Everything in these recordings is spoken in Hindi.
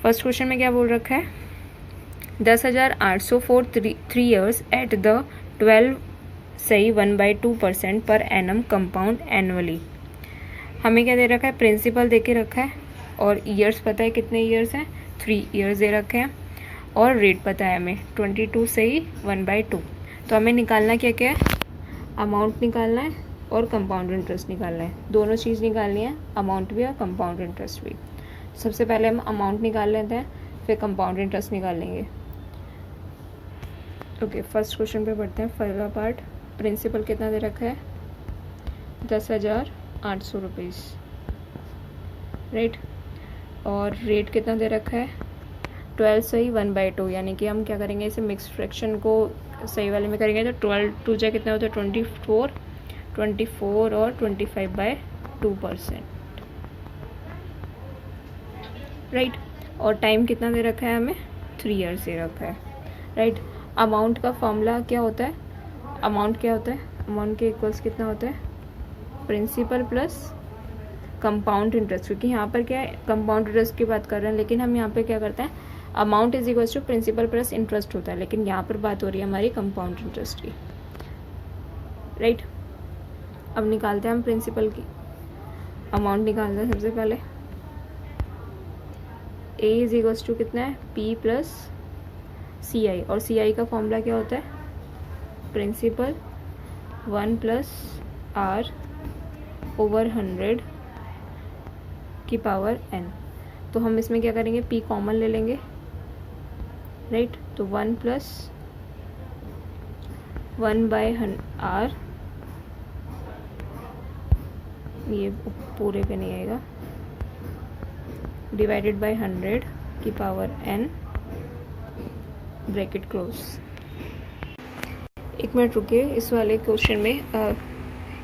फर्स्ट क्वेश्चन में क्या बोल रखा है, 10,800 फॉर 3 ईयर्स एट द 12 सही 1/2% पर एनम कंपाउंड एनुअली। हमें क्या दे रखा है, प्रिंसिपल दे के रखा है और ईयर्स पता है कितने ईयर्स हैं, 3 ईयर्स दे रखे हैं और रेट पता है हमें 22 सही 1/2। तो हमें निकालना क्या क्या है, अमाउंट निकालना है और कंपाउंड इंटरेस्ट निकालना है, दोनों चीज़ निकालनी है, अमाउंट भी और कंपाउंड इंटरेस्ट भी। सबसे पहले हम अमाउंट निकाल लेते हैं, फिर कंपाउंड इंटरेस्ट निकाल लेंगे। ओके, फर्स्ट क्वेश्चन पे पढ़ते हैं। पहला पार्ट, प्रिंसिपल कितना दे रखा है, 10,800 रुपीज़, राइट। और रेट कितना दे रखा है, 12 सही 1/2, यानी कि हम क्या करेंगे, इसे मिक्स फ्रैक्शन को सही वाले में करेंगे तो 12 2 जा कितना होता है 24 और 25/2%, राइट। और टाइम कितना दे रखा है हमें, 3 ईयर्स दे रखा है, राइट। अमाउंट का फॉर्मूला क्या होता है, अमाउंट क्या होता है, अमाउंट के इक्वल्स कितना होता है, प्रिंसिपल प्लस कंपाउंड इंटरेस्ट, क्योंकि यहाँ पर क्या है कंपाउंड इंटरेस्ट की बात कर रहे हैं, लेकिन हम यहाँ पे क्या करते हैं, amount is equals to principal plus interest होता है, लेकिन यहाँ पर बात हो रही है हमारी कंपाउंड इंटरेस्ट की, राइट। अब निकालते हैं हम प्रिंसिपल की, अमाउंट निकालते हैं सबसे पहले। ए इज इक्वल्स टू कितना है, पी प्लस सी आई, और सी आई का फॉर्मूला क्या होता है, प्रिंसिपल 1 + R/100 की पावर n। तो हम इसमें क्या करेंगे, p कॉमन ले लेंगे, राइट। तो 1 + 1/R, ये पूरे पे नहीं आएगा, डिवाइडेड बाय 100 की पावर n, ब्रैकेट क्लोज। एक मिनट रुकिए, इस वाले क्वेश्चन में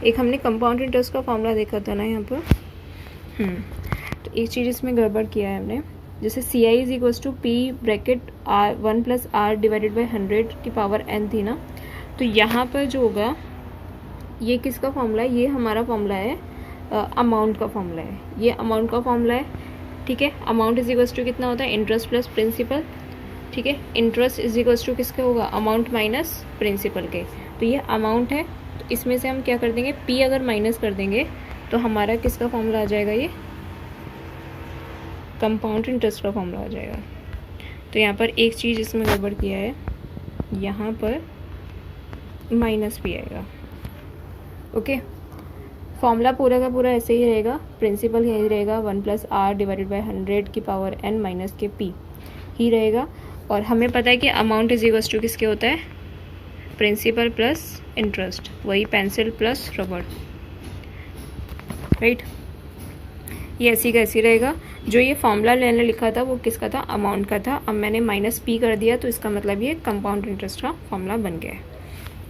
एक हमने कंपाउंड इंटरेस्ट का फॉर्मूला देखा था ना यहाँ पर, तो एक चीज़ इसमें गड़बड़ किया है हमने। जैसे C I is equals to P bracket R 1 + R divided by 100 की पावर n थी ना, तो यहाँ पर जो होगा ये किसका फॉर्मूला है, ये हमारा फॉर्मूला है, अमाउंट का फॉर्मूला है, ये अमाउंट का फॉर्मूला है, ठीक है। अमाउंट इज इक्वल्स टू कितना होता है, इंटरेस्ट प्लस प्रिंसिपल, ठीक है। इंटरेस्ट इज इक्वल्स टू किसका होगा, अमाउंट माइनस प्रिंसिपल के, तो ये अमाउंट है, तो इसमें से हम क्या कर देंगे, पी अगर माइनस कर देंगे तो हमारा किसका फॉर्मूला आ जाएगा, ये कंपाउंड इंटरेस्ट का फॉर्मूला आ जाएगा। तो यहाँ पर एक चीज़ इसमें गड़बड़ किया है, यहाँ पर माइनस भी आएगा, ओके। फॉर्मूला पूरा का पूरा ऐसे ही रहेगा, प्रिंसिपल यही रहेगा 1 + R डिवाइडेड बाई 100 की पावर n माइनस के p ही रहेगा। और हमें पता है कि अमाउंट इज इक्वल्स टू किसके होता है, प्रिंसिपल प्लस इंटरेस्ट, वही पेंसिल प्लस रबड़, राइट। ये ऐसी का ऐसी रहेगा। जो ये फॉर्मूला मैंने लिखा था वो किसका था, अमाउंट का था, अब मैंने माइनस p कर दिया, तो इसका मतलब ये कंपाउंड इंटरेस्ट का फॉर्मूला बन गया है,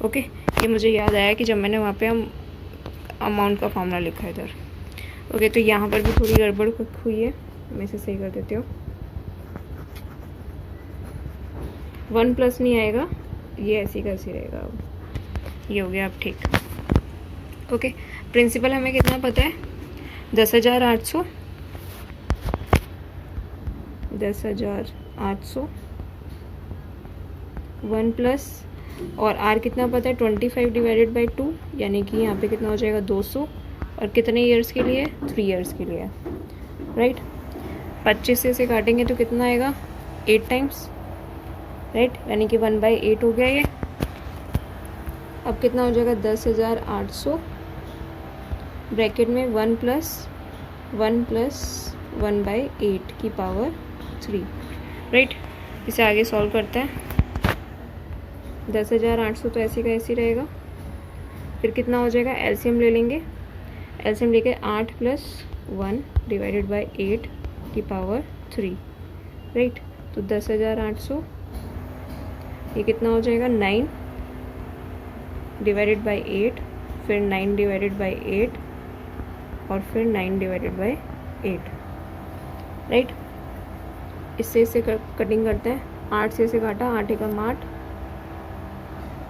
ओके। ये मुझे याद आया कि जब मैंने वहाँ पे हम अमाउंट का फॉर्मूला लिखा है इधर, ओके। तो यहाँ पर भी थोड़ी गड़बड़ हुई है, मैं इसे सही कर देती हूँ। 1 प्लस नहीं आएगा, ये ऐसी का ऐसी रहेगा, अब ये हो गया अब ठीक, ओके। प्रिंसिपल हमें कितना पता है, 10,800 1 प्लस और R कितना पता है 25 डिवाइडेड बाई 2, यानी कि यहाँ पे कितना हो जाएगा 200, और कितने ईयर्स के लिए, 3 ईयर्स के लिए, राइट। 25 से इसे काटेंगे तो कितना आएगा 8 टाइम्स, राइट, यानी कि 1/8 हो गया ये। अब कितना हो जाएगा 10,800 ब्रैकेट में 1 + 1/8 की पावर 3, राइट। इसे आगे सॉल्व करते हैं। 10,800 तो ऐसी का ऐसी रहेगा, फिर कितना हो जाएगा, एलसीएम ले लेंगे, एलसीएम लेके 8 + 1 डिवाइडेड बाई 8 की पावर 3, राइट। तो 10,800 ये कितना हो जाएगा 9 डिवाइडेड बाई 8, फिर 9 डिवाइडेड बाई 8 और फिर 9 डिवाइडेड बाई 8, राइट। इससे इसे कटिंग करते हैं, 8 से इसे काटा, 8 एकम 8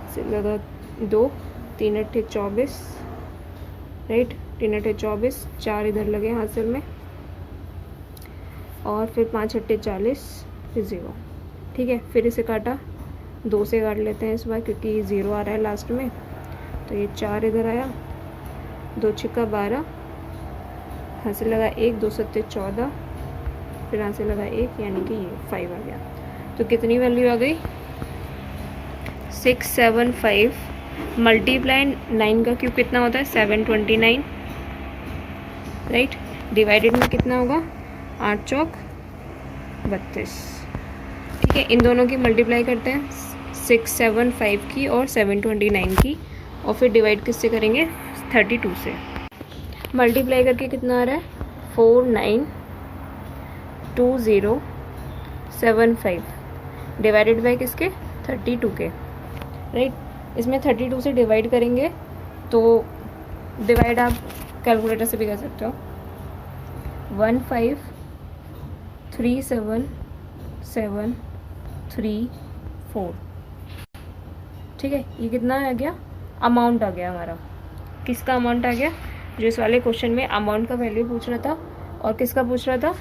से लगा 2, 3 8 24, राइट, 3 8 24, 4 इधर लगे हासिल में, और फिर 5 छट्टे 40, फिर 0। ठीक है, फिर इसे काटा, 2 से काट लेते हैं इस बार क्योंकि 0 आ रहा है लास्ट में। तो ये 4 इधर आया, 2 छिक्का 12, यहाँ से लगा 1, 2 सत्ते 14, फिर यहाँ से लगा 1, यानी कि ये 5 आ गया। तो कितनी वैल्यू आ गई? 675 मल्टीप्लाई 9 का क्यूब कितना होता है? 729, राइट। डिवाइडेड में कितना होगा? 8 चौक 32। ठीक है, इन दोनों की मल्टीप्लाई करते हैं, 675 की और 729 की, और फिर डिवाइड किससे करेंगे? 32 से। मल्टीप्लाई करके कितना आ रहा है? 492075 डिवाइडेड बाय किसके? 32 के, राइट। इसमें 32 से डिवाइड करेंगे तो डिवाइड आप कैलकुलेटर से भी कर सकते हो। 1537734। ठीक है, ये कितना आ गया? अमाउंट आ गया हमारा। किसका अमाउंट आ गया? जो इस वाले क्वेश्चन में अमाउंट का वैल्यू पूछ रहा था, और किसका पूछ रहा था?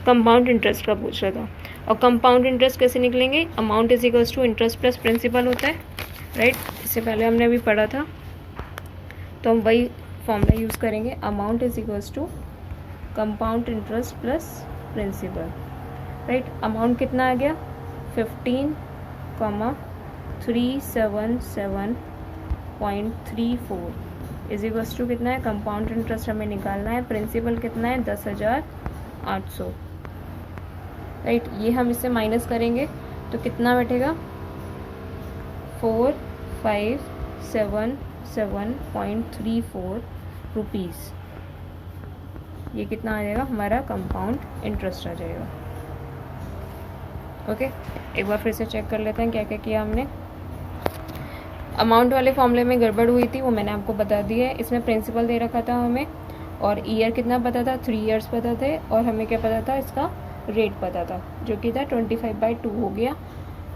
कंपाउंड इंटरेस्ट का पूछ रहा था। और कंपाउंड इंटरेस्ट कैसे निकलेंगे? Amount is equals to interest plus principal होता है, राइट। इससे पहले हमने अभी पढ़ा था, तो हम वही फॉर्मूला यूज़ करेंगे। Amount is equals to compound interest plus principal, right. Amount कितना आ गया? 15,377.34 इज इक्वल्स टू कितना है? कंपाउंड इंटरेस्ट हमें निकालना है, प्रिंसिपल कितना है? 10,800, राइट। ये हम इससे माइनस करेंगे तो कितना बैठेगा? 4577.34 रुपीज़। ये कितना आ जाएगा? हमारा कंपाउंड इंटरेस्ट आ जाएगा। ओके, एक बार फिर से चेक कर लेते हैं क्या क्या किया हमने। अमाउंट वाले फॉर्मूले में गड़बड़ हुई थी, वो मैंने आपको बता दी है। इसमें प्रिंसिपल दे रखा था हमें, और ईयर कितना पता था? 3 ईयर्स पता थे, और हमें क्या पता था? इसका रेट पता था, जो कि था 25/2 हो गया।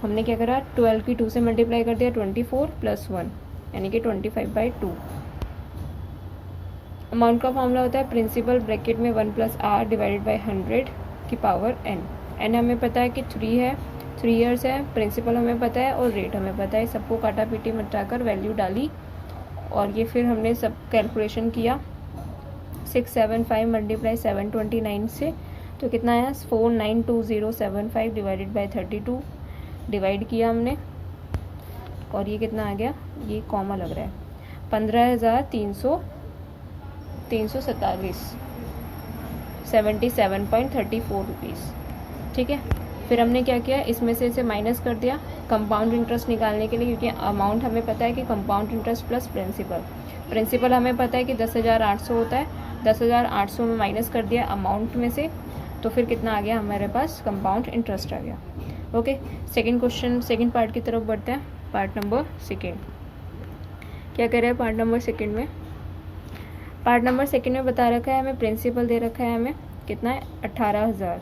हमने क्या करा? 12 की 2 से मल्टीप्लाई कर दिया, 24 + 1 यानी कि 25/2। अमाउंट का फॉर्मूला होता है प्रिंसिपल ब्रैकेट में 1 + r डिवाइडेड बाई 100 की पावर n। n हमें पता है कि 3 है, 3 ईयर्स है, प्रिंसिपल हमें पता है और रेट हमें पता है। सबको काटा पीटी मटाकर वैल्यू डाली, और ये फिर हमने सब कैलकुलेशन किया। 675 मल्टीप्लाई 729 से, तो कितना आया? 492075 डिवाइडेड बाई 32 डिवाइड किया हमने, और ये कितना आ गया? ये कॉमा लग रहा है, 15,347 77.34 रुपीज़। ठीक है, फिर हमने क्या किया? इसमें से इसे माइनस कर दिया कंपाउंड इंटरेस्ट निकालने के लिए, क्योंकि अमाउंट हमें पता है कि कंपाउंड इंटरेस्ट प्लस प्रिंसिपल हमें पता है कि 10,800 होता है। 10,800 में माइनस कर दिया अमाउंट में से, तो फिर कितना आ गया हमारे पास? कंपाउंड इंटरेस्ट आ गया। ओके, सेकंड पार्ट की तरफ बढ़ते हैं। पार्ट नंबर 2 क्या कह रहे हैं? पार्ट नंबर 2 में बता रखा है हमें, प्रिंसिपल दे रखा है हमें कितना है? 18,000,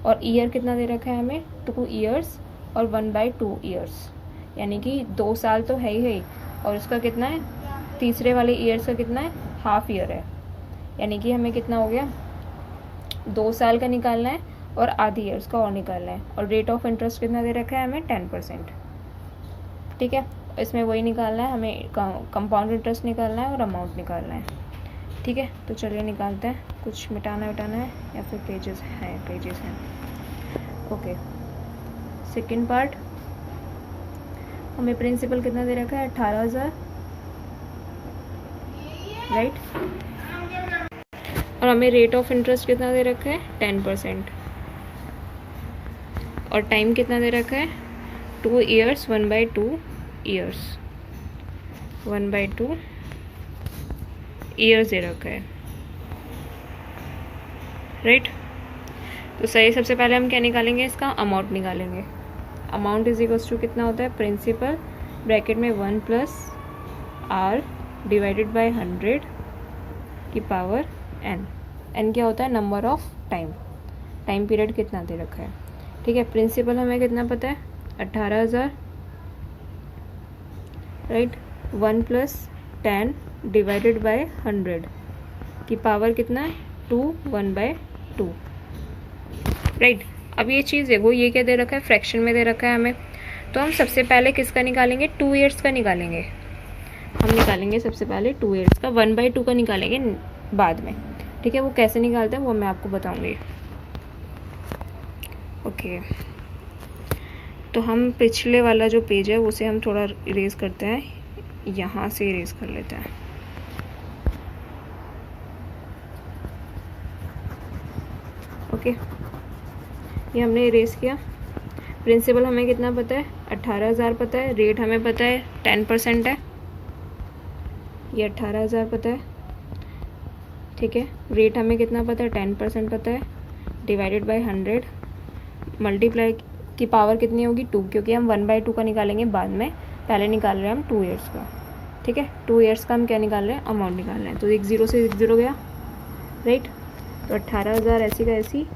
और ईयर कितना दे रखा है हमें? 2 ईयर्स और 1/2 ईयर्स, यानी कि 2 साल तो है ही, और उसका कितना है? तीसरे वाले ईयर्स का कितना है? हाफ ईयर है, यानी कि हमें कितना हो गया? 2 साल का निकालना है और आधी ईयर्स का और निकालना है। और रेट ऑफ इंटरेस्ट कितना दे रखा है हमें? 10%। ठीक है, इसमें वही निकालना है हमें, कंपाउंड इंटरेस्ट निकालना है और अमाउंट निकालना है। ठीक है, तो चलिए निकालते हैं। कुछ मिटाना है या फिर पेजेस हैं? ओके, सेकंड पार्ट, हमें प्रिंसिपल कितना दे रखा है? 18,000, राइट। और हमें रेट ऑफ इंटरेस्ट कितना दे रखा है? 10%। और टाइम कितना दे रखा है? 2 ईयर्स 1/2 ईयर्स, 1/2 ईयर्स दे रखा है, राइट। तो सही, सबसे पहले हम क्या निकालेंगे? इसका अमाउंट निकालेंगे। अमाउंट इज इक्वल्स टू कितना होता है? प्रिंसिपल ब्रैकेट में 1 + r डिवाइडेड बाय 100 की पावर n। n क्या होता है? नंबर ऑफ टाइम पीरियड कितना दे रखा है। ठीक है, प्रिंसिपल हमें कितना पता है? 18,000, राइट। 1 + 10 डिवाइडेड बाय 100 की पावर कितना है? 2, 1/2, राइट। अब ये चीज़ देखो, ये क्या दे रखा है, फ्रैक्शन में दे रखा है हमें, तो हम सबसे पहले किसका निकालेंगे, 2 ईयर्स का निकालेंगे। हम निकालेंगे सबसे पहले 2 ईयर्स का, 1/2 का निकालेंगे बाद में, ठीक है। वो कैसे निकालते हैं वो मैं आपको बताऊंगी। ओके, तो हम पिछले वाला जो पेज है उसे हम थोड़ा इरेज करते हैं, यहाँ से इरेज कर लेते हैं। ओके, ये हमने इरेज किया। प्रिंसिपल हमें कितना पता है, 18,000 पता है। रेट हमें पता है 10% है, ये 18,000 पता है, ठीक है। रेट हमें कितना पता है, 10% पता है, डिवाइडेड बाय 100, मल्टीप्लाई की पावर कितनी होगी, 2, क्योंकि हम 1/2 का निकालेंगे बाद में, पहले निकाल रहे हैं हम 2 ईयर्स का, ठीक है। 2 ईयर्स का हम क्या निकाल रहे हैं, अमाउंट निकाल रहे हैं। तो एक 0 से 0 गया, राइट। तो 18,000 ऐसी का ऐसी,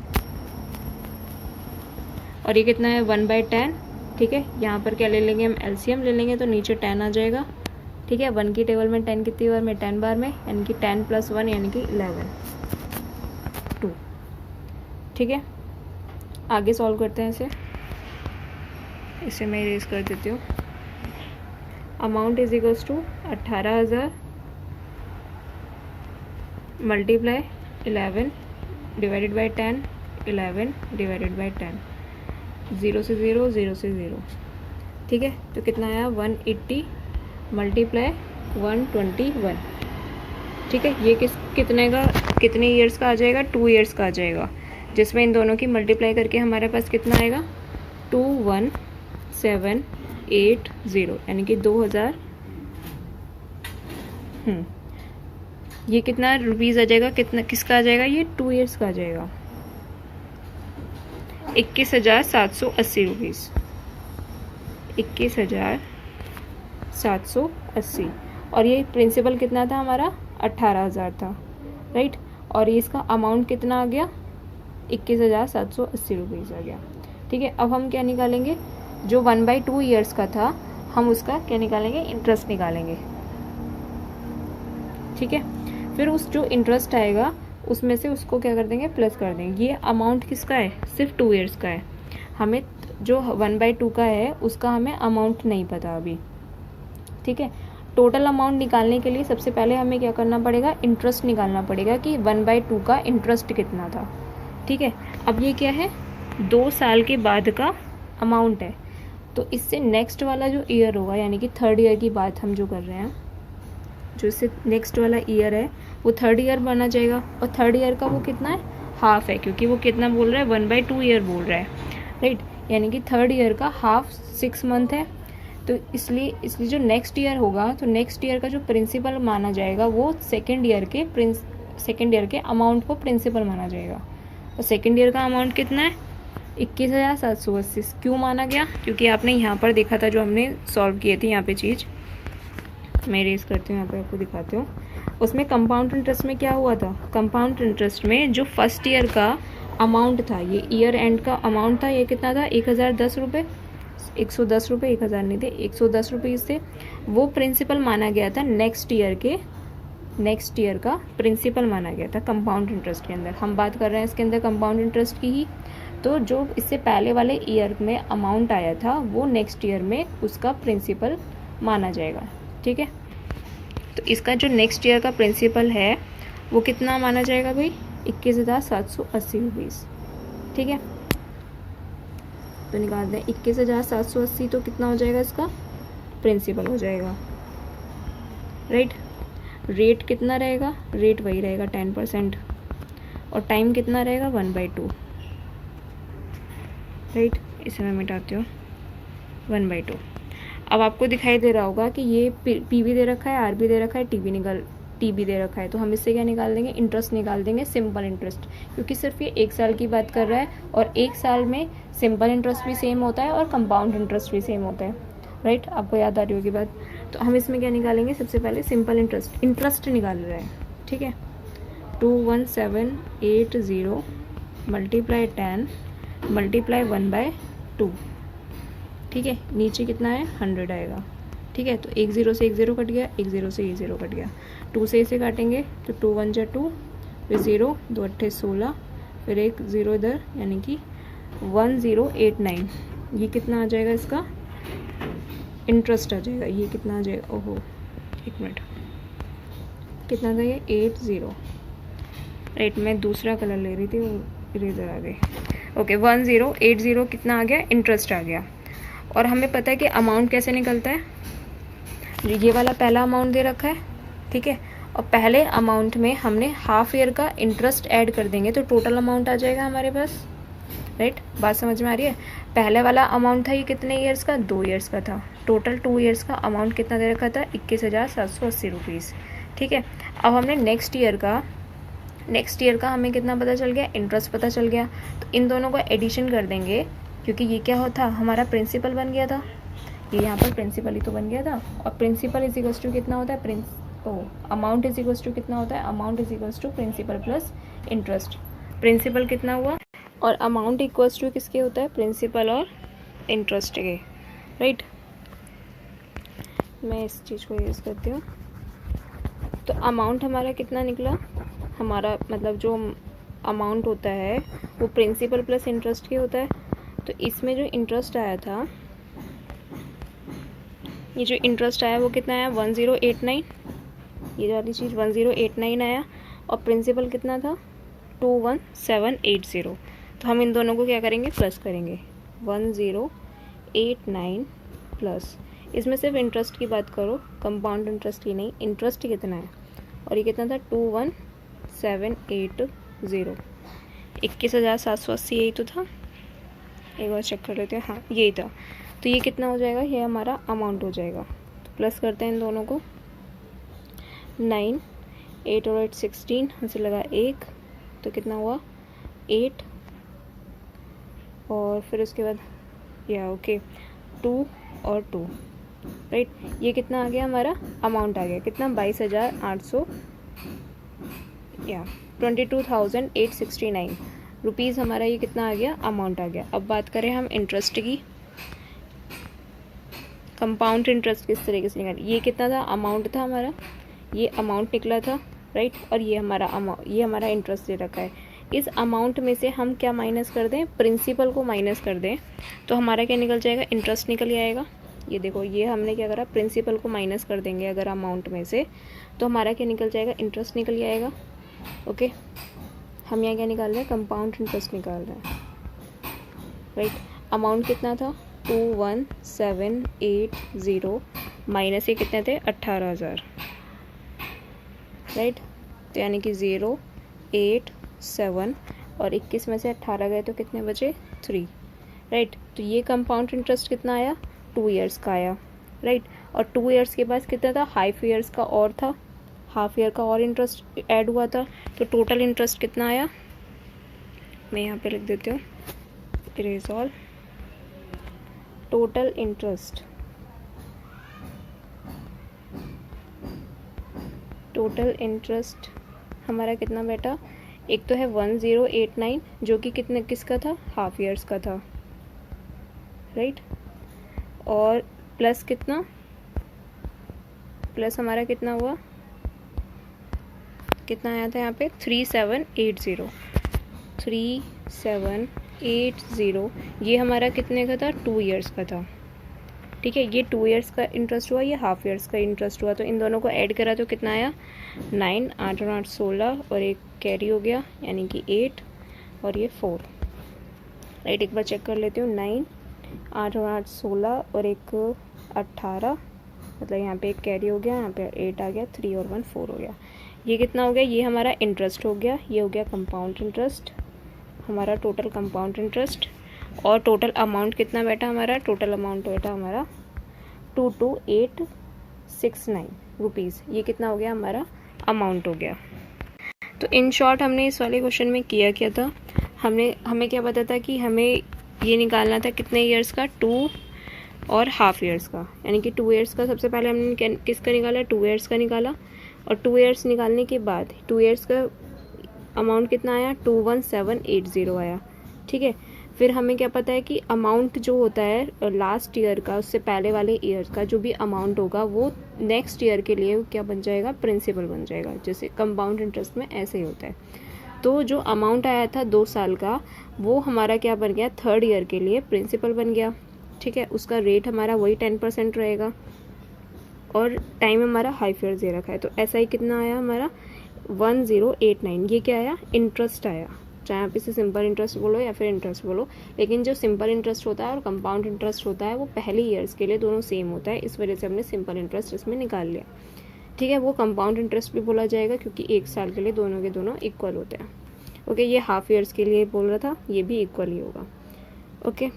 और ये कितना है, 1/10, ठीक है। यहाँ पर क्या ले लेंगे हम, एलसीएम ले लेंगे, तो नीचे 10 आ जाएगा, ठीक है। 1 की टेबल में 10 कितनी बार में, 10 बार में, यानी कि 10 + 1 यानी कि 11, 2, ठीक है। आगे सॉल्व करते हैं इसे मैं इरेज कर देती हूँ। Amount is equals to 18,000 multiply 11 divided by 10, 11 divided by 10, 0 से 0, 0 से 0, ठीक है। तो कितना आया, 180 मल्टीप्लाई 121, ठीक है। ये कितने ईयर्स का आ जाएगा, 2 ईयर्स का आ जाएगा, जिसमें इन दोनों की मल्टीप्लाई करके हमारे पास कितना आएगा, 21780, यानी कि 2000। ये कितना रुपीज़ आ जाएगा, कितना किसका आ जाएगा, ये 2 ईयर्स का आ जाएगा, 21,780 रुपीज़, 21,780। और ये प्रिंसिपल कितना था हमारा, 18,000 था, राइट। और ये इसका अमाउंट कितना आ गया, 21,780 रुपीज़ आ गया, ठीक है। अब हम क्या निकालेंगे, जो 1/2 ईयर्स का था हम उसका क्या निकालेंगे, इंटरेस्ट निकालेंगे, ठीक है। फिर उस जो इंटरेस्ट आएगा उसमें से उसको क्या कर देंगे, प्लस कर देंगे। ये अमाउंट किसका है, सिर्फ 2 ईयर्स का है। हमें जो 1/2 का है उसका हमें अमाउंट नहीं पता अभी, ठीक है। टोटल अमाउंट निकालने के लिए सबसे पहले हमें क्या करना पड़ेगा, इंटरेस्ट निकालना पड़ेगा कि 1/2 का इंटरेस्ट कितना था, ठीक है। अब ये क्या है, 2 साल के बाद का अमाउंट है, तो इससे नेक्स्ट वाला जो ईयर होगा, यानी कि 3rd ईयर की बात हम जो कर रहे हैं, जो इससे नेक्स्ट वाला ईयर है वो 3rd ईयर बना जाएगा। और 3rd ईयर का वो कितना है, हाफ है, क्योंकि वो कितना बोल रहा है, 1/2 ईयर बोल रहा है, राइट। यानी कि 3rd ईयर का हाफ 6 मंथ है। तो इसलिए जो नेक्स्ट ईयर होगा, तो नेक्स्ट ईयर का जो प्रिंसिपल माना जाएगा वो सेकेंड ईयर के अमाउंट को प्रिंसिपल माना जाएगा। और सेकेंड ईयर का अमाउंट कितना है, 21,780। क्यों माना गया, क्योंकि आपने यहाँ पर देखा था, जो हमने सॉल्व किए थे यहाँ पे चीज़, मैं इरेज करती हूँ, यहाँ पे आपको दिखाती हूँ। उसमें कंपाउंड इंटरेस्ट में क्या हुआ था, कंपाउंड इंटरेस्ट में जो फर्स्ट ईयर का अमाउंट था, ये ईयर एंड का अमाउंट था, ये कितना था, 1,010 रुपये, 110 रुपये, 1,000 नहीं थे, 110 रुपये से वो प्रिंसिपल माना गया था। नेक्स्ट ईयर का प्रिंसिपल माना गया था कंपाउंड इंटरेस्ट के अंदर। हम बात कर रहे हैं इसके अंदर कंपाउंड इंटरेस्ट की ही, तो जो इससे पहले वाले ईयर में अमाउंट आया था वो नेक्स्ट ईयर में उसका प्रिंसिपल माना जाएगा, ठीक है। तो इसका जो नेक्स्ट ईयर का प्रिंसिपल है वो कितना माना जाएगा भाई, 21,780 रुपीज़, ठीक है। तो निकाल दें 21,780, तो कितना हो जाएगा, इसका प्रिंसिपल हो जाएगा, राइट। रेट कितना रहेगा, रेट वही रहेगा 10%, और टाइम कितना रहेगा, 1/2, राइट। इसे मैं मिटाती हूँ, 1/2। अब आपको दिखाई दे रहा होगा कि ये पी भी दे रखा है, आर भी दे रखा है, टी भी दे रखा है। तो हम इससे क्या निकाल देंगे, इंटरेस्ट निकाल देंगे, सिंपल इंटरेस्ट, क्योंकि सिर्फ ये 1 साल की बात कर रहा है, और 1 साल में सिंपल इंटरेस्ट भी सेम होता है और कंपाउंड इंटरेस्ट भी सेम होता है, राइट। आपको याद आ रही होगी बात। तो हम इसमें क्या निकालेंगे, सबसे पहले सिंपल इंटरेस्ट निकाल रहे हैं, ठीक है। 21780 मल्टीप्लाई 10 मल्टीप्लाई 1/2, ठीक है। नीचे कितना है, 100 आएगा, ठीक है। तो 1 0 से 1 0 कट गया, 1 0 से ये 0 कट गया, 2 से इसे काटेंगे तो 2 1 जा 2, फिर 0 2 8 16, फिर एक 0 इधर, यानी कि 1089, ये कितना आ जाएगा, इसका इंटरेस्ट आ जाएगा, ये कितना आ जाएगा, ओहो एक मिनट, कितना था ये 80, राइट, मैं दूसरा कलर ले रही थी, वो इरेजर आ गई। ओके 1080 कितना आ गया, इंटरेस्ट आ गया। और हमें पता है कि अमाउंट कैसे निकलता है, ये वाला पहला अमाउंट दे रखा है, ठीक है, और पहले अमाउंट में हमने हाफ ईयर का इंटरेस्ट ऐड कर देंगे तो टोटल अमाउंट आ जाएगा हमारे पास, राइट, बात समझ में आ रही है। पहले वाला अमाउंट था ये कितने ईयर्स का, 2 ईयर्स का था, टोटल 2 ईयर्स का अमाउंट कितना दे रखा था, 21,780 रुपीज़, ठीक है। अब हमने नेक्स्ट ईयर का हमें कितना पता चल गया, इंटरेस्ट पता चल गया, तो इन दोनों को एडिशन कर देंगे, क्योंकि ये क्या होता हमारा प्रिंसिपल बन गया था, ये यहाँ पर प्रिंसिपल ही तो बन गया था, और प्रिंसिपल इज इक्वल्स टू कितना होता है, अमाउंट इज इक्वल्स टू कितना होता है, amount is equals to principal plus interest, principal कितना हुआ और अमाउंट इक्वल्स टू किसके होता है, प्रिंसिपल और इंटरेस्ट के, राइट। मैं इस चीज़ को यूज़ करती हूँ, तो अमाउंट हमारा कितना निकला, हमारा मतलब जो अमाउंट होता है वो प्रिंसिपल प्लस इंटरेस्ट के होता है, तो इसमें जो इंटरेस्ट आया था, ये जो इंटरेस्ट आया वो कितना आया, 1089, ये वाली चीज़ 1089 आया, और प्रिंसिपल कितना था 21780, तो हम इन दोनों को क्या करेंगे, प्लस करेंगे, 1089 प्लस, इसमें सिर्फ इंटरेस्ट की बात करो, कंपाउंड इंटरेस्ट की नहीं, इंटरेस्ट कितना है, और ये कितना था 21780, 21,780 यही तो था, एक बार चेक कर लेते हैं, हाँ यही था, तो ये कितना हो जाएगा, ये हमारा अमाउंट हो जाएगा, तो प्लस करते हैं इन दोनों को, 9, 8 और 8 16, हमसे लगा 1, तो कितना हुआ 8, और फिर उसके बाद या ओके 2 और 2, राइट, ये कितना आ गया हमारा अमाउंट आ गया, कितना 22,800 या 22,869 रुपीज़ हमारा ये कितना आ गया, अमाउंट आ गया। अब बात करें हम इंटरेस्ट की, कंपाउंड इंटरेस्ट किस तरीके से निकालें, ये कितना था, अमाउंट था हमारा, ये अमाउंट निकला था, राइट, और ये हमारा इंटरेस्ट दे रखा है, इस अमाउंट में से हम क्या माइनस कर दें, प्रिंसिपल को माइनस कर दें, तो हमारा क्या निकल जाएगा, इंटरेस्ट निकल आएगा। ये देखो, ये हमने क्या करा, प्रिंसिपल को माइनस कर देंगे अगर अमाउंट में से, तो हमारा क्या निकल जाएगा, इंटरेस्ट निकल आएगा। ओके, हम यहाँ क्या निकाल रहे हैं, कंपाउंड इंटरेस्ट निकाल रहे हैं, राइट। अमाउंट कितना था 21780 माइनस ये कितने थे 18,000, राइट, तो यानी कि 0, 8, 7 और 21 में से 18 गए तो कितने बचे 3, राइट। तो ये कंपाउंड इंटरेस्ट कितना आया, 2 ईयर्स का आया, राइट, और 2 ईयर्स के बाद कितना था, हाफ ईयर्स का और था, हाफ ईयर का और इंटरेस्ट ऐड हुआ था, तो टोटल इंटरेस्ट कितना आया, मैं यहाँ पे लिख देती हूँ, इरेज ऑल, टोटल इंटरेस्ट हमारा कितना बेटा, एक तो है 1089 जो कि कितने किसका था, हाफ ईयर्स का था, राइट, और प्लस कितना, प्लस हमारा कितना हुआ, कितना आया था यहाँ पे 3780, ये हमारा कितने का था, 2 ईयर्स का था, ठीक है, ये 2 ईयर्स का इंटरेस्ट हुआ, ये हाफ ईयर्स का इंटरेस्ट हुआ, तो इन दोनों को ऐड करा तो कितना आया 9, 8 और 8 16 और एक कैरी हो गया यानी कि 8 और ये 4, राइट। एक बार चेक कर लेती हूँ, 9, 8 और 8 16 और एक 18, मतलब यहाँ पे एक कैरी हो गया, यहाँ पे 8 आ गया, 3 और 1 4 हो गया, ये कितना हो गया, ये हमारा इंटरेस्ट हो गया, ये हो गया कंपाउंड इंटरेस्ट, हमारा टोटल कंपाउंड इंटरेस्ट, और टोटल अमाउंट कितना बेटा हमारा, टोटल अमाउंट बेटा हमारा 22,869 रुपीज़, ये कितना हो गया हमारा अमाउंट हो गया। तो इन शॉर्ट हमने इस वाले क्वेश्चन में किया क्या था, हमें क्या पता था कि हमें ये निकालना था कितने ईयर्स का, 2 और हाफ ईयर्स का, यानी कि 2 ईयर्स का सबसे पहले हमने किसका निकाला, 2 ईयर्स का निकाला, और 2 ईयर्स निकालने के बाद 2 ईयर्स का अमाउंट कितना आया, 21780 आया, ठीक है। फिर हमें क्या पता है कि अमाउंट जो होता है लास्ट ईयर का, उससे पहले वाले ईयर का जो भी अमाउंट होगा वो नेक्स्ट ईयर के लिए क्या बन जाएगा, प्रिंसिपल बन जाएगा, जैसे कंपाउंड इंटरेस्ट में ऐसे ही होता है। तो जो अमाउंट आया था 2 साल का वो हमारा क्या बन गया, 3rd ईयर के लिए प्रिंसिपल बन गया। ठीक है, उसका रेट हमारा वही 10% रहेगा और टाइम हमारा हाफ ईयर दे रखा है। तो ऐसा ही कितना आया हमारा 1089। ये क्या आया, इंटरेस्ट आया, चाहे आप इसे सिंपल इंटरेस्ट बोलो या फिर इंटरेस्ट बोलो, लेकिन जो सिंपल इंटरेस्ट होता है और कंपाउंड इंटरेस्ट होता है वो पहले ईयर्स के लिए दोनों सेम होता है, इस वजह से हमने सिंपल इंटरेस्ट इसमें निकाल लिया। ठीक है, वो कंपाउंड इंटरेस्ट भी बोला जाएगा क्योंकि 1 साल के लिए दोनों के दोनों इक्वल होते हैं। ओके, ये हाफ ईयर्स के लिए बोल रहा था, ये भी इक्वल ही होगा। ओके,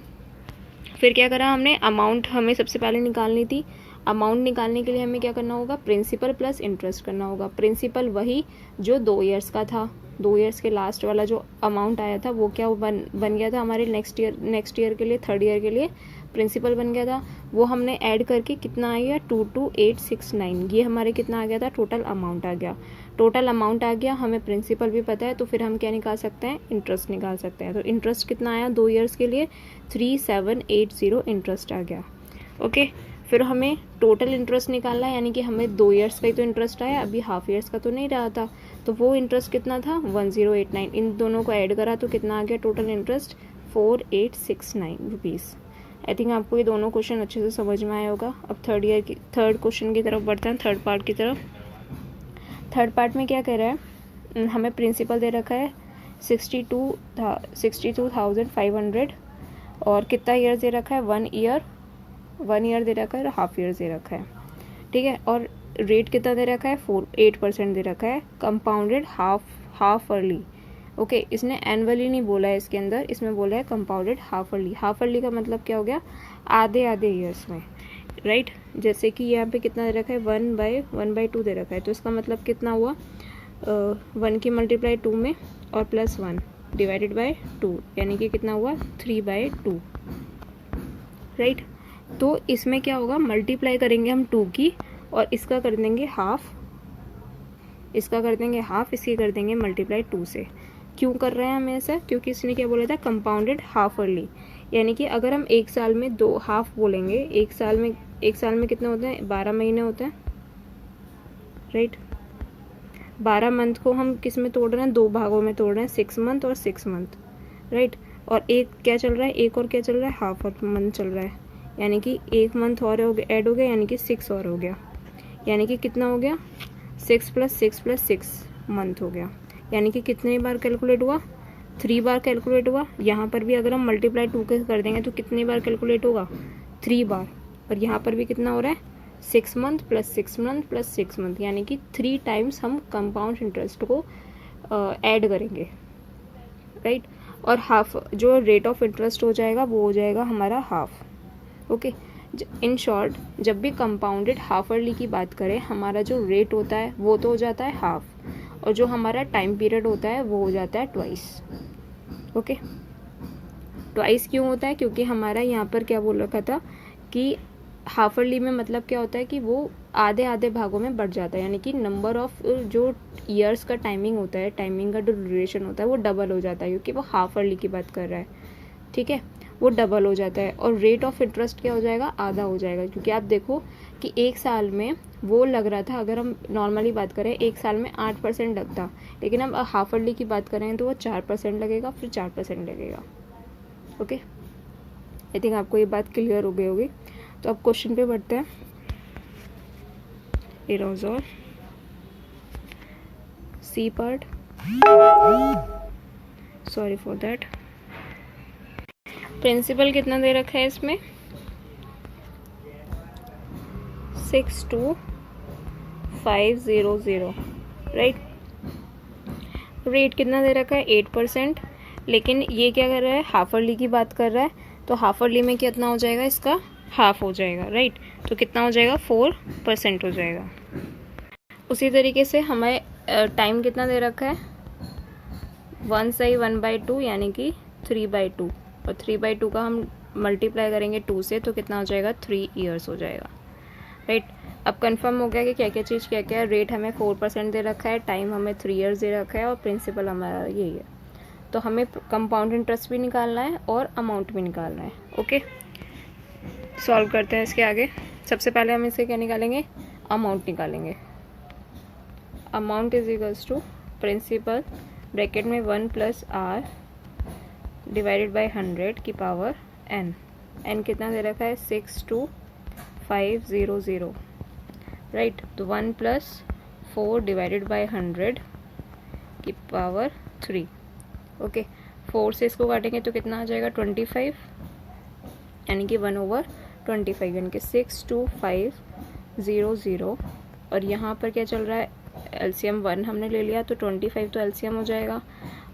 फिर क्या करा हमने, अमाउंट हमें सबसे पहले निकालनी थी। अमाउंट निकालने के लिए हमें क्या करना होगा, प्रिंसिपल प्लस इंटरेस्ट करना होगा। प्रिंसिपल वही जो 2 ईयर्स का था, 2 ईयर्स के लास्ट वाला जो अमाउंट आया था वो क्या बन गया था हमारे नेक्स्ट ईयर के लिए, 3rd ईयर के लिए प्रिंसिपल बन गया था। वो हमने ऐड करके कितना आ गया, 22869। ये हमारे कितना आ गया था, टोटल अमाउंट आ गया। टोटल अमाउंट आ गया, हमें प्रिंसिपल भी पता है, तो फिर हम क्या निकाल सकते हैं, इंटरेस्ट निकाल सकते हैं। तो इंटरेस्ट कितना आया 2 ईयर्स के लिए, 3780 इंटरेस्ट आ गया। ओके, फिर हमें टोटल इंटरेस्ट निकालना है, यानी कि हमें 2 ईयर्स का ही तो इंटरेस्ट आया, अभी हाफ ईयर्स का तो नहीं रहा था। तो वो इंटरेस्ट कितना था, 1089। इन दोनों को ऐड करा तो कितना आ गया total interest, 4869 rupees. I think आपको ये दोनों क्वेश्चन अच्छे से समझ में आया होगा। अब थर्ड क्वेश्चन की तरफ बढ़ते हैं, थर्ड पार्ट की तरफ। थर्ड पार्ट में क्या कह रहा है, हमें प्रिंसिपल दे रखा है 62,500 और कितना ईयर दे रखा है, 1 ईयर दे रखा है और हाफ ईयर दे रखा है। ठीक है, और रेट कितना दे रखा है, 8% दे रखा है, कंपाउंडेड हाफ अर्ली। ओके, इसने एनुअली नहीं बोला है इसके अंदर, इसमें बोला है compounded half early. Half early का मतलब क्या हो गया, आधे ईयर्स में, राइट। जैसे कि यहाँ पे कितना दे रखा है, 1/2 दे रखा है, तो इसका मतलब कितना हुआ, 1 की मल्टीप्लाई 2 में और +1 डिवाइडेड बाय 2, यानी कि कितना हुआ 3/2, राइट। तो इसमें क्या होगा, मल्टीप्लाई करेंगे हम 2 की और इसका कर देंगे हाफ, इसका कर देंगे हाफ, इसकी कर देंगे मल्टीप्लाई 2 से। क्यों कर रहे हैं हम ऐसा, क्योंकि इसने क्या बोला था, कंपाउंडेड हाफ अर्ली, यानी कि अगर हम 1 साल में 2 हाफ बोलेंगे, एक साल में कितने होते हैं, 12 महीने होते हैं, राइट। 12 मंथ को हम किस में तोड़ रहे हैं, 2 भागों में तोड़ रहे हैं, 6 मंथ और 6 मंथ, राइट। और एक क्या चल रहा है, एक और क्या चल रहा है, हाफ मंथ चल रहा है, यानी कि 1 मंथ और ऐड हो गया, यानी कि 6 और हो गया, यानी कि कितना हो गया, 6 + 6 + 6 मंथ हो गया, यानी कि कितने बार कैलकुलेट हुआ, 3 बार कैलकुलेट हुआ। यहाँ पर भी अगर हम मल्टीप्लाई 2 के कर देंगे तो कितनी बार कैलकुलेट होगा, 3 बार। और यहाँ पर भी कितना हो रहा है, 6 मंथ + 6 मंथ + 6 मंथ, यानी कि 3 टाइम्स हम कंपाउंड इंटरेस्ट को ऐड करेंगे, राइट। और हाफ जो रेट ऑफ इंटरेस्ट हो जाएगा वो हो जाएगा हमारा हाफ। ओके, इन शॉर्ट जब भी कंपाउंडेड हाफ अर्ली की बात करें, हमारा जो रेट होता है वो तो हो जाता है हाफ, और जो हमारा टाइम पीरियड होता है वो हो जाता है ट्वाइस। ओके, ट्वाइस क्यों होता है, क्योंकि हमारा यहाँ पर क्या बोल रखा था कि हाफ अर्ली में मतलब क्या होता है कि वो आधे भागों में बढ़ जाता है, यानी कि नंबर ऑफ जो ईयर्स का टाइमिंग होता है, टाइमिंग का जो ड्यूरेशन होता है वो डबल हो जाता है, क्योंकि वो हाफ अर्ली की बात कर रहा है। ठीक है, वो डबल हो जाता है। और रेट ऑफ इंटरेस्ट क्या हो जाएगा, आधा हो जाएगा, क्योंकि आप देखो कि 1 साल में वो लग रहा था, अगर हम नॉर्मली बात करें 1 साल में 8% लगता, लेकिन अब हाफ अर्ली की बात करें तो वो 4% लगेगा, फिर 4% लगेगा। ओके, आई थिंक आपको ये बात क्लियर हो गई होगी। तो अब क्वेश्चन पे बढ़ते हैं। Aerosol C part, sorry for that. Principal कितना दे रखा है इसमें, 62500, राइट। रेट कितना दे रखा है, 8%, लेकिन ये क्या कर रहा है, हाफ अर्ली की बात कर रहा है, तो हाफ अर्ली में कितना हो जाएगा, इसका हाफ हो जाएगा, राइट। तो कितना हो जाएगा, 4% हो जाएगा। उसी तरीके से हमें टाइम कितना दे रखा है, 1/2 यानी कि 3/2, और 3/2 का हम मल्टीप्लाई करेंगे 2 से, तो कितना हो जाएगा, 3 ईयर्स हो जाएगा, राइट। अब कंफर्म हो गया कि क्या क्या चीज़ क्या क्या है। रेट हमें 4% दे रखा है, टाइम हमें 3 ईयर्स दे रखा है, और प्रिंसिपल हमारा यही है। तो हमें कंपाउंड इंटरेस्ट भी निकालना है और अमाउंट भी निकालना है। ओके, सॉल्व करते हैं इसके आगे। सबसे पहले हम इसे क्या निकालेंगे, अमाउंट निकालेंगे। Amount is equals to principal bracket में 1 प्लस आर डिवाइडेड बाई 100 की पावर n। n कितना दे रखा है 62500, राइट। तो 1 प्लस 4 डिवाइडेड बाई 100 की पावर 3। ओके, 4 से इसको काटेंगे तो कितना आ जाएगा 25, यानी कि 1/25, यानी कि 62500। और यहाँ पर क्या चल रहा है, एलसीएम 1 हमने ले लिया तो 25 तो एलसीएम हो जाएगा,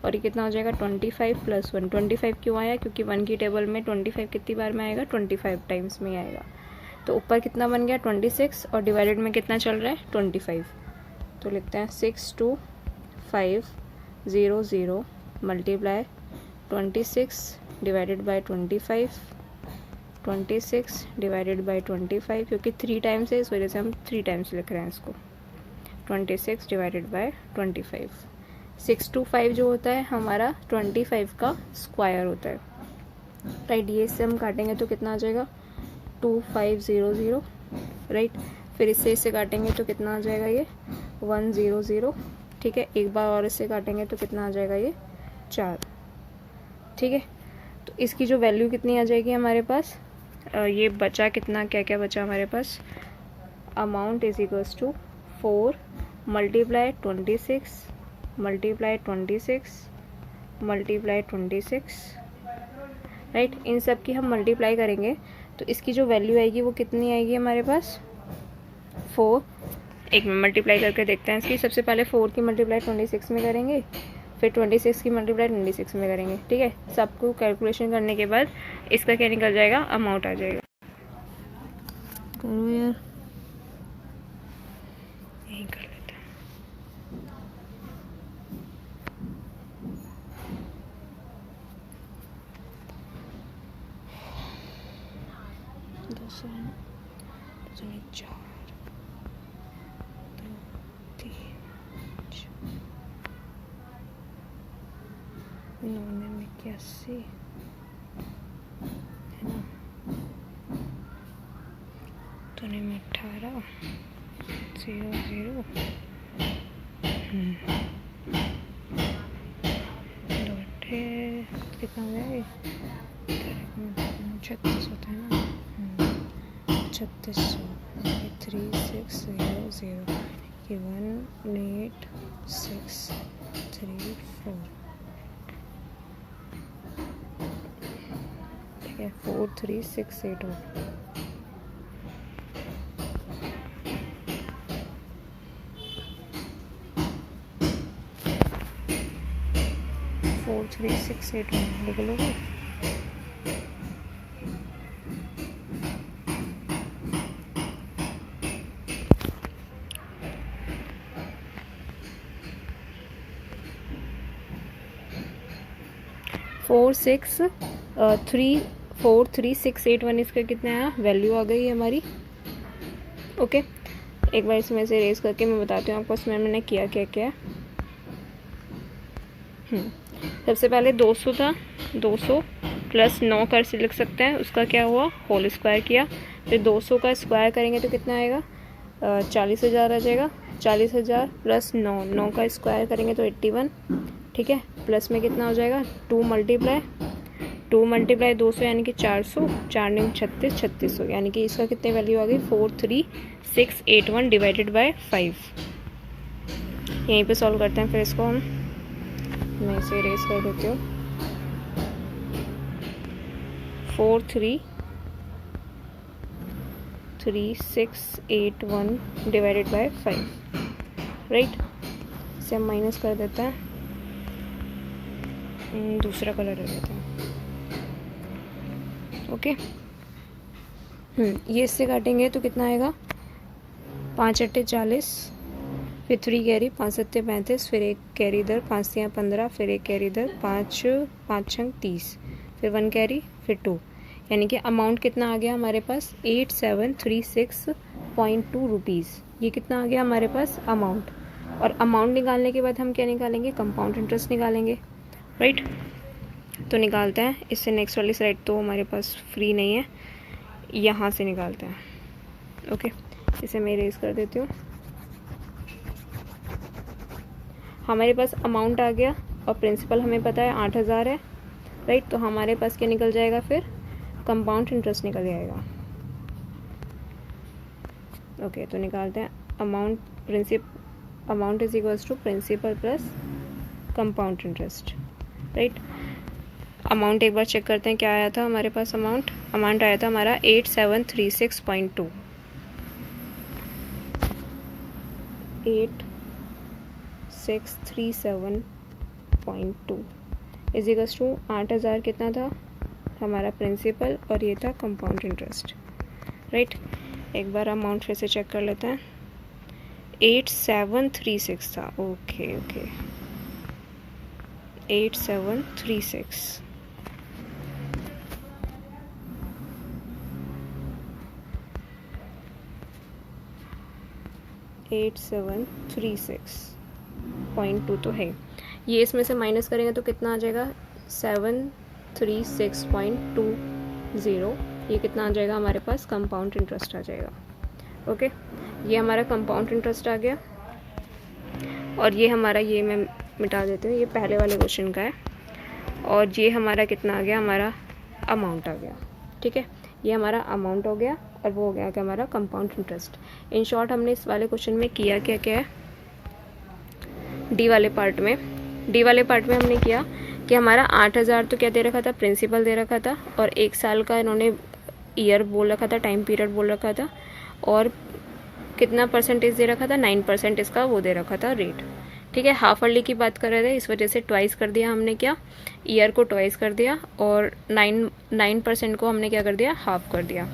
और ये कितना हो जाएगा 25 प्लस 1। 25 क्यों आया, क्योंकि 1 की टेबल में 25 कितनी बार में आएगा, 25 टाइम्स में आएगा। तो ऊपर कितना बन गया 26, और डिवाइडेड में कितना चल रहा है 25। तो लिखते हैं 62500 multiply 26 divided by 25, 26 divided by 25, क्योंकि 3 टाइम्स है इस वजह से हम 3 टाइम्स लिख रहे हैं इसको। 26 डिवाइडेड बाई 25। 625 जो होता है हमारा 25 का स्क्वायर होता है, राइट। ये इससे हम काटेंगे तो कितना आ जाएगा 2500, राइट। फिर इससे इससे काटेंगे तो कितना आ जाएगा ये 100, ठीक है। एक बार और इससे काटेंगे तो कितना आ जाएगा ये 4, ठीक है। तो इसकी जो वैल्यू कितनी आ जाएगी हमारे पास, ये बचा कितना, क्या क्या बचा हमारे पास, amount is equals to 4 multiply 26 multiply 26 multiply 26, right. इन सब की हम मल्टीप्लाई करेंगे तो इसकी जो वैल्यू आएगी वो कितनी आएगी हमारे पास 4। एक में मल्टीप्लाई करके देखते हैं इसकी। सबसे पहले 4 की मल्टीप्लाई 26 में करेंगे, फिर 26 की मल्टीप्लाई 26 में करेंगे, ठीक है। सबको कैलकुलेशन करने के बाद इसका क्या निकल जाएगा, अमाउंट आ जाएगा। करो यार, यही कर लेते हैं। दस 4 2 3 9 में 81 है ना, तो नहीं में 18 0 0 लौटे कितना है 36 होता है ना, 3600 3600 ये 18634, ठीक है 43681। 43681 लिख लोगे। फोर 43681 इसका कितना आया, वैल्यू आ गई है हमारी। ओके, एक बार इसमें से रेस करके मैं बताती हूँ आपको इसमें मैंने किया क्या क्या। सबसे पहले 200 था, 200 प्लस 9 कर से लिख सकते हैं, उसका क्या हुआ होल स्क्वायर किया। फिर 200 का स्क्वायर करेंगे तो कितना आएगा 40,000 आ जाएगा। 40,000 प्लस 9 का स्क्वायर करेंगे तो 81, ठीक है। प्लस में कितना हो जाएगा 2 मल्टीप्लाई 200 यानी कि 400, 4 9 36, 3600, यानी कि इसका कितनी वैल्यू आ गई 43681 डिवाइडेड बाय 5। यहीं पे सॉल्व करते हैं फिर इसको हम, मैं इसे इरेज कर देती हूँ। 43681 डिवाइडेड बाय 5, राइट। इसे हम माइनस कर देते हैं, दूसरा कलर ले लेते हैं। ओके, ये इससे काटेंगे तो कितना आएगा 5 8 40, फिर 3 कैरी 5 7 35, फिर एक कैरी इधर 5 3 15, फिर एक कैरी इधर 5 6 30, फिर 1 कैरी फिर 2, यानी कि अमाउंट कितना आ गया हमारे पास 8736.2 रुपीज़। ये कितना आ गया हमारे पास अमाउंट। और अमाउंट निकालने के बाद हम क्या निकालेंगे, कंपाउंड इंटरेस्ट निकालेंगे, राइट। तो निकालते हैं, इससे नेक्स्ट वाली साइड तो हमारे पास फ्री नहीं है, यहाँ से निकालते हैं। ओके, इसे मैं इरेज कर देती हूँ। हमारे पास अमाउंट आ गया और प्रिंसिपल हमें पता है 8000 है, राइट। तो हमारे पास क्या निकल जाएगा फिर, कंपाउंड इंटरेस्ट निकल जाएगा। ओके, तो निकालते हैं amount is equals to principal plus compound interest, right. Amount एक बार चेक करते हैं क्या आया था हमारे पास। अमाउंट आया था हमारा 8736.2, 8637.2 इज इक्वल्स टू 8000 कितना था हमारा प्रिंसिपल और ये था कंपाउंड इंटरेस्ट, राइट। एक बार अमाउंट फिर से चेक कर लेते हैं। 8736 था, ओके 8736, .2 तो है ये, इसमें से माइनस करेंगे तो कितना आ जाएगा 736.20, ये कितना आ जाएगा हमारे पास, कंपाउंड इंटरेस्ट आ जाएगा। ओके, ये हमारा कंपाउंड इंटरेस्ट आ गया और ये हमारा, ये मैं मिटा देती हूँ, ये पहले वाले क्वेश्चन का है। और ये हमारा कितना आ गया, हमारा अमाउंट आ गया, ठीक है। ये हमारा अमाउंट हो गया और वो हो गया कि हमारा कंपाउंड इंटरेस्ट। इन शॉर्ट हमने इस वाले क्वेश्चन में किया क्या क्या है, डी वाले पार्ट में हमने किया कि हमारा 8000 तो क्या दे रखा था, प्रिंसिपल दे रखा था, और 1 साल का इन्होंने ईयर बोल रखा था, टाइम पीरियड बोल रखा था, और कितना परसेंटेज दे रखा था, 9% इसका वो दे रखा था रेट, ठीक है। हाफ अर्ली की बात कर रहे थे, इस वजह से ट्वाइस कर दिया हमने, क्या ईयर को ट्वाइस कर दिया, और 9% को हमने क्या कर दिया, हाफ कर दिया।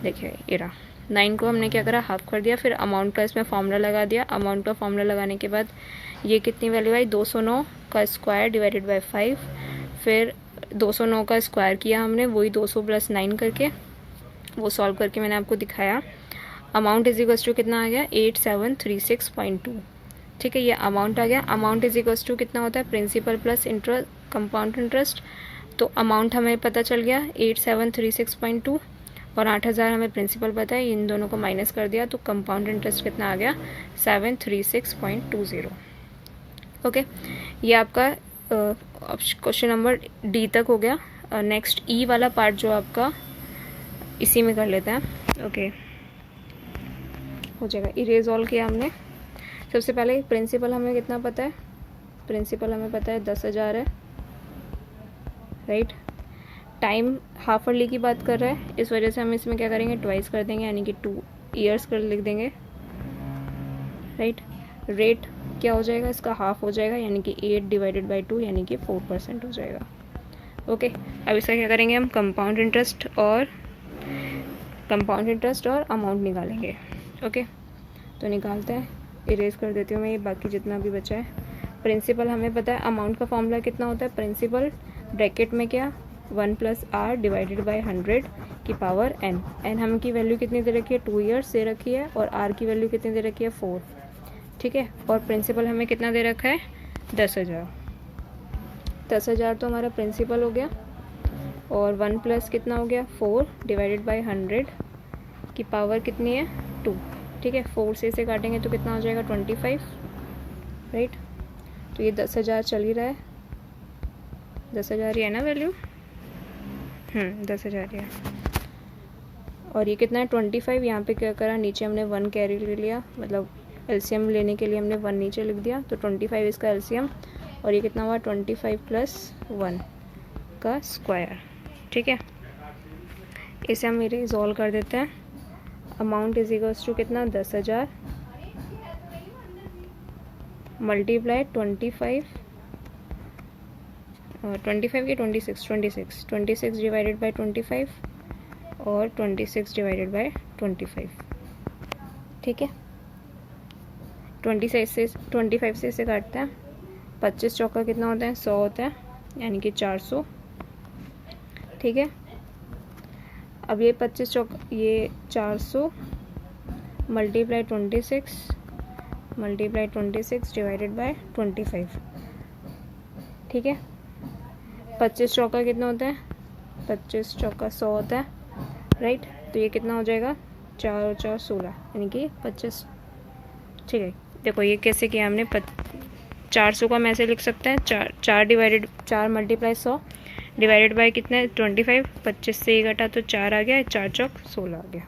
देखिए ये रहा, 9 को हमने क्या करा, हाफ कर दिया। फिर अमाउंट का इसमें फॉर्मूला लगा दिया। अमाउंट का फॉर्मूला लगाने के बाद ये कितनी वैल्यू आई, 209 का स्क्वायर डिवाइडेड बाय 5। फिर 209 का स्क्वायर किया हमने, वही 200 + 9 करके, वो सॉल्व करके मैंने आपको दिखाया। अमाउंट इज इक्वल्स टू कितना आ गया, 8736.2, ठीक है। ये अमाउंट आ गया। अमाउंट इज इक्वल्स टू कितना होता है, principal plus interest, compound interest. तो अमाउंट हमें पता चल गया 8736.2 और 8000 हमें प्रिंसिपल पता है, इन दोनों को माइनस कर दिया तो कंपाउंड इंटरेस्ट कितना आ गया, 736.20। ओके, ये आपका क्वेश्चन नंबर डी तक हो गया। नेक्स्ट ई वाला पार्ट जो आपका इसी में कर लेते हैं। ओके, हो जाएगा। इरेज ऑल किया हमने। सबसे पहले प्रिंसिपल हमें कितना पता है, प्रिंसिपल हमें पता है 10,000 है, राइट। टाइम हाफ अर्ली की बात कर रहा है, इस वजह से हम इसमें क्या करेंगे, ट्वाइस कर देंगे, यानी कि 2 ईयर्स कर लिख देंगे, राइट। रेट क्या हो जाएगा, इसका हाफ हो जाएगा, यानी कि 8 डिवाइडेड बाई 2, यानी कि 4% हो जाएगा। ओके, अब इसका क्या करेंगे हम, कंपाउंड इंटरेस्ट और अमाउंट निकालेंगे। ओके, तो निकालते हैं। इरेज कर देती हूँ मैं ये बाकी जितना भी बचा है। प्रिंसिपल हमें पता है, अमाउंट का फॉर्मूला कितना होता है, प्रिंसिपल ब्रैकेट में क्या 1 + r डिवाइडेड बाई 100 की पावर n। n हम की वैल्यू कितनी दे रखी है, 2 ईयर्स दे रखी है, और r की वैल्यू कितनी दे रखी है, 4, ठीक है। और प्रिंसिपल हमें कितना दे रखा है, 10,000। 10,000 तो हमारा प्रिंसिपल हो गया, और 1 + कितना हो गया, 4 डिवाइडेड बाई 100 की पावर कितनी है, 2, ठीक है। 4 से इसे काटेंगे तो कितना हो जाएगा, 25, राइट। तो ये 10,000 चल ही रहा है, 10,000 ही है ना वैल्यू, 10,000 ही है। और ये कितना है, 25। यहाँ पे क्या करा, नीचे हमने 1 कैरी ले लिया, मतलब एलसीएम लेने के लिए हमने 1 नीचे लिख दिया, तो 25 इसका एलसीएम, और ये कितना हुआ, 25 + 1 का स्क्वायर, ठीक है। इसे हम रिजॉल्व कर देते हैं। अमाउंट इज इक्वल्स टू कितना, 10,000 मल्टीप्लाई 25 की 26 डिवाइडेड बाई 25 और 26 डिवाइडेड बाई 25, ठीक है। 25 से इसे काटते हैं, 25 चौका कितना होता है, 100 होता है, यानी कि 400, ठीक है। अब ये 25 चौका, ये 400 मल्टीप्लाई 26 डिवाइडेड बाय 25, ठीक है। 25 चौका कितना होता है, 25 चौका 100 होता है, राइट। तो ये कितना हो जाएगा, 4 और 4 16, यानी कि 25, ठीक है। देखो ये कैसे किया हमने, 400 को हम ऐसे लिख सकते हैं, 4 मल्टीप्लाई 100 डिवाइडेड बाय कितना है 25, 25 से 1 घटा तो 4 आ गया, 4 चौक 16 आ गया।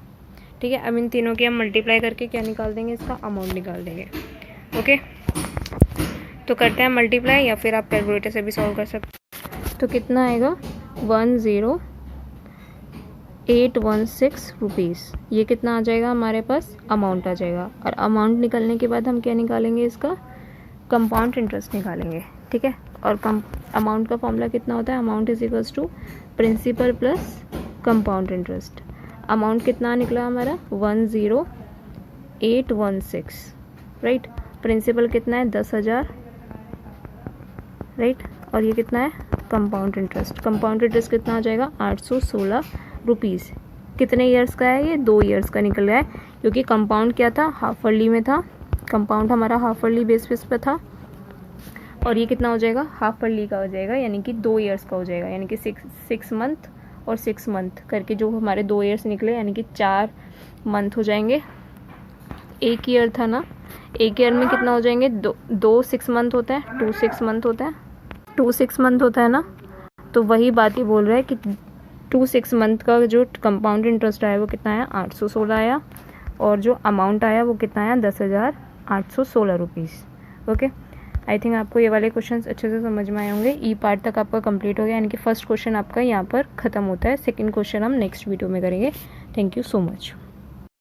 ठीक है, अब इन तीनों की हम मल्टीप्लाई करके क्या निकाल देंगे, इसका अमाउंट निकाल देंगे। ओके, तो करते हैं मल्टीप्लाई, या फिर आप कैलकुलेटर से भी सॉल्व कर सकते हैं। तो कितना आएगा 10816 रुपीज़, ये कितना आ जाएगा हमारे पास, अमाउंट आ जाएगा। और अमाउंट निकलने के बाद हम क्या निकालेंगे, इसका कंपाउंड इंटरेस्ट निकालेंगे। ठीक है, और अमाउंट का फॉर्मूला कितना होता है, amount is equals to principal plus compound interest. Amount कितना निकला हमारा 10816, राइट। प्रिंसिपल कितना है 10,000, राइट। और ये कितना है कंपाउंड इंटरेस्ट, कंपाउंड इंटरेस्ट कितना आ जाएगा 816 रुपीज़। कितने ईयर्स का है ये, 2 ईयर्स का निकल रहा है, क्योंकि कंपाउंड क्या था, हाफ अर्ली में था। कंपाउंड हमारा हाफ अर्ली बेसिस पे था, और ये कितना हो जाएगा, हाफ अर्ली का हो जाएगा, यानी कि 2 ईयर्स का हो जाएगा, यानी कि 6 मंथ और 6 मंथ करके जो हमारे 2 ईयर्स निकले, यानी कि 4 मंथ हो जाएंगे। 1 ईयर था ना, 1 ईयर में कितना हो जाएंगे, 2 6 मंथ होता है, 2 6 मंथ होता है, 2 6 मंथ होता है ना। तो वही बात ही बोल रहा है कि 2 6 मंथ का जो कंपाउंड इंटरेस्ट आया वो कितना आया 816 आया, और जो अमाउंट आया वो कितना आया 10,816 रुपीज़। ओके, आई थिंक आपको ये वाले क्वेश्चंस अच्छे से समझ में आए होंगे। ई पार्ट तक आपका कंप्लीट हो गया, यानी कि फर्स्ट क्वेश्चन आपका यहाँ पर ख़त्म होता है। सेकंड क्वेश्चन हम नेक्स्ट वीडियो में करेंगे। Thank you so much.